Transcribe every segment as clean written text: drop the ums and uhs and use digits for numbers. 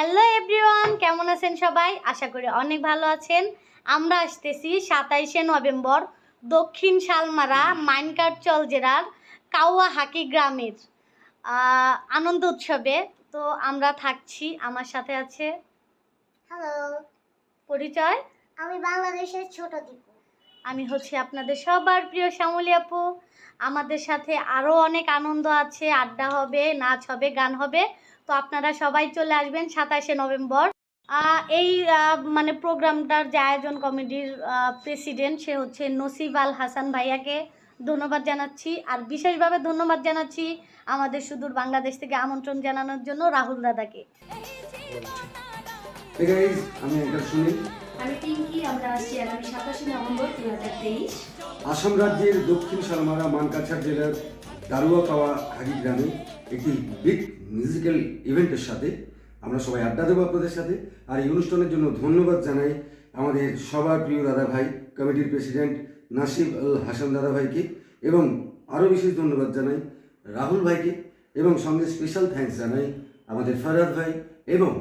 Hello everyone, কেমন আছেন সবাই? আশা করি অনেক ভালো আছেন। আমরা আসতেছি 27শে নভেম্বর দক্ষিণ শালমারা মাইনকারচল জেলার কাউয়াহাকি গ্রামের আনন্দ উৎসবে। তো আমরা থাকছি, আমার সাথে আছে হ্যালো, পরিচয়। আমি বাংলাদেশের ছোট দীপু। আমি হচ্ছি আপনাদের সবার প্রিয় শ্যামলী আপু। আমাদের সাথে আরও অনেক আনন্দ আছে, আড্ডা হবে, নাচ হবে, গান হবে। তো আপনারা সবাই চলে আসবেন 27শে নভেম্বর। এই মানে প্রোগ্রামটার যে আয়োজন কমিটির প্রেসিডেন্ট, সে হচ্ছে নসিব আল হাসান ভাইয়াকে ধন্যবাদ জানাচ্ছি। আর বিশেষভাবে ধন্যবাদ জানাচ্ছি আমাদের সুদূর বাংলাদেশ থেকে আমন্ত্রণ জানানোর জন্য রাহুল দাদাকে। আমি পিঙ্কি। আমরা আসছি আগামী 27শে নভেম্বর 2023 আসাম রাজ্যের দক্ষিণ শালমারা মানকাছার জেলার কাউয়াহাকি গ্রামে একটি বিগ মিউজিক্যাল ইভেন্টের সাথে আমরা সবাই আড্ডা দেবো আপনাদের সাথে। আর এই অনুষ্ঠানের জন্য ধন্যবাদ জানাই আমাদের সবার প্রিয় দাদা ভাই, কমিটির প্রেসিডেন্ট নাসিব আল হাসান দাদা ভাইকে, এবং আরও বিশেষ ধন্যবাদ জানাই রাহুল ভাইকে, এবং সঙ্গে স্পেশাল থ্যাঙ্কস জানাই আমাদের ফরহাদ ভাই এবং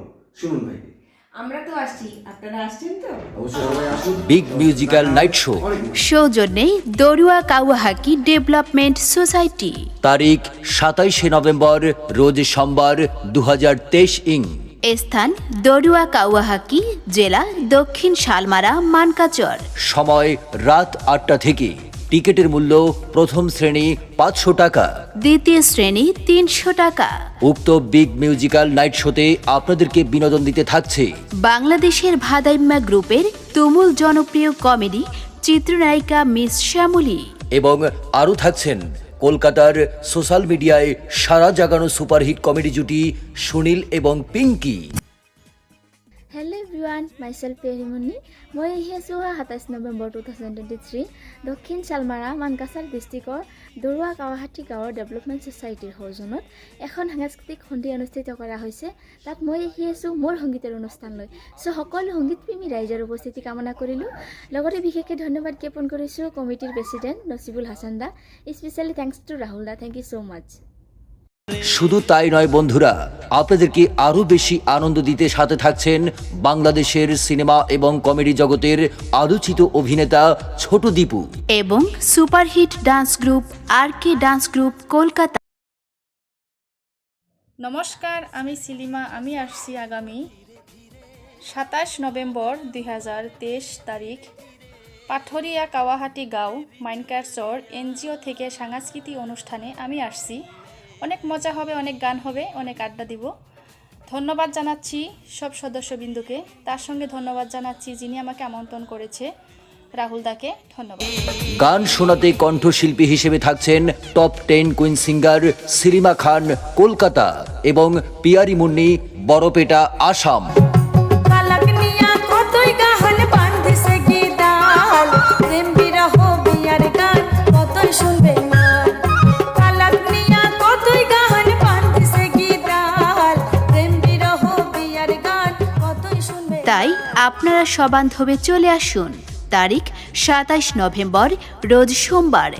সুমন ভাইকে। আমরা তো আসছি, আপনারা আসছেন তো? অবশ্যই সবাই আসুন। বিগ মিউজিক্যাল নাইট শো সৌজন্যে দরুয়া কাউয়াহাকি ডেভেলপমেন্ট সোসাইটি। তারিখ 27শে নভেম্বর, রোজ সোমবার, 2023 ইং। স্থান দরুয়া কাউয়াহাকি, জেলা দক্ষিণ শালমারা মানকাচর। সময় রাত 8টা থেকে। টিকিটের মূল্য প্রথম শ্রেণী 500 টাকা, দ্বিতীয় শ্রেণী 300 টাকা। উক্ত বিগ মিউজিক্যাল নাইট শোতে আপনাদেরকে বিনোদন দিতে থাকছে বাংলাদেশের ভাদাইম্মা গ্রুপের তুমুল জনপ্রিয় কমেডি চিত্রনায়িকা মিস শ্যামলী, এবং আরও থাকছেন কলকাতার সোশ্যাল মিডিয়ায় সারা জাগানো সুপারহিট কমেডি জুটি সুনীল এবং Pinky. Hello' everyone, myself Perimoni. মই আহি আছোঁ 27 নৱেম্বৰ 2023 দক্ষিণ শালমাৰা মানকাছাৰ ডিষ্ট্ৰিক্টৰ দৰুৱা কাউয়াহাটি গাঁৱৰ ডেভেলপমেণ্ট ছ'চাইটিৰ সৌজন্যত এখন সাংস্কৃতিক সন্ধিয়া অনুষ্ঠিত কৰা হৈছে। তাত মই আহি আছোঁ মোৰ সংগীতৰ অনুষ্ঠান লৈ। চ' সকলো সংগীতপ্ৰেমী ৰাইজৰ উপস্থিতি কামনা কৰিলোঁ। লগতে বিশেষকৈ ধন্যবাদ জ্ঞাপন কৰিছোঁ কমিটিৰ president Nasibul Hasan da. Specially thanks to Rahul da. Thank you so much. শুধু তাই নয় বন্ধুরা, আপনাদেরকে আরও বেশি আনন্দ দিতে সাথে থাকছেন বাংলাদেশের সিনেমা এবং কমেডি জগতের আলোচিত অভিনেতা ছোট দীপু এবং superhit dance group RK dance group Kolkata. নমস্কার, আমি সিলিমা। আমি আসছি আগামী 27 নভেম্বর 2023 তারিখ পাথরিয়া কাউয়াহাটি গাঁও মাইনকারচর NGO থেকে সাংস্কৃতিক অনুষ্ঠানে আমি আসছি। অনেক মজা হবে, অনেক গান হবে, অনেক আড্ডা দিব। ধন্যবাদ জানাচ্ছি সব সদস্যবৃন্দকে। তার সঙ্গে ধন্যবাদ জানাচ্ছি যিনি আমাকে আমন্ত্রণ করেছে, রাহুল দাকে ধন্যবাদ। গান শোনাতে কণ্ঠশিল্পী হিসেবে থাকছেন টপ 10 কুইন সিঙ্গার সিলিমা খান কলকাতা এবং পিয়ারি মুন্নি বড়পেটা আসাম। তাই আপনারা সবান্ধবে চলে আসুন। তারিখ 27 নভেম্বর, রোজ সোমবার,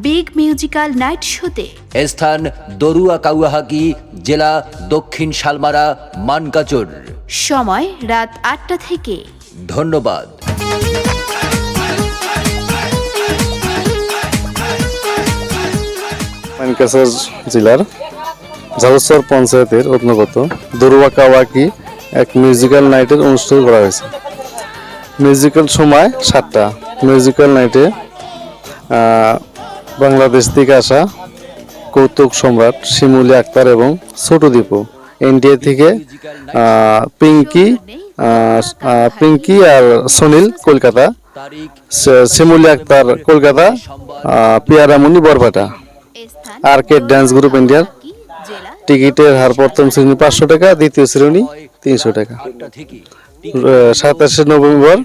বিগ মিউজিক্যাল নাইট শোতে। স্থান দরুয়া কাউয়াহাকি, জেলা দক্ষিণ শালমারা মানকাচর। সময় রাত 8টা থেকে। ধন্যবাদ। মানকাছার জেলার ঝালুচর পঞ্চায়েতের অন্তর্গত দরুয়া কাউয়াহাকি এক মিউজিক্যাল নাইটের অনুষ্ঠান করা হয়েছে। মিউজিক্যাল সময় 7টা। মিউজিক্যাল নাইটে বাংলাদেশ থেকে আসা কৌতুক সম্রাট শিমুলি আক্তার এবং ছোট দীপু, ইন্ডিয়া থেকে পিঙ্কি আর Sunil Kolkata, Shimuli Akhtar Kolkata, Piyaramoni Barpeta, RK dance group ইন্ডিয়ার। টিকিটের হার প্রথম শ্রেণী 500 টাকা, দ্বিতীয় শ্রেণী 300 টাকা। 27শে নভেম্বর,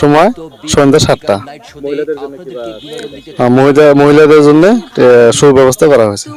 সময় সন্ধ্যা 7টা। মহিলাদের জন্য সুব্যবস্থা করা হয়েছে।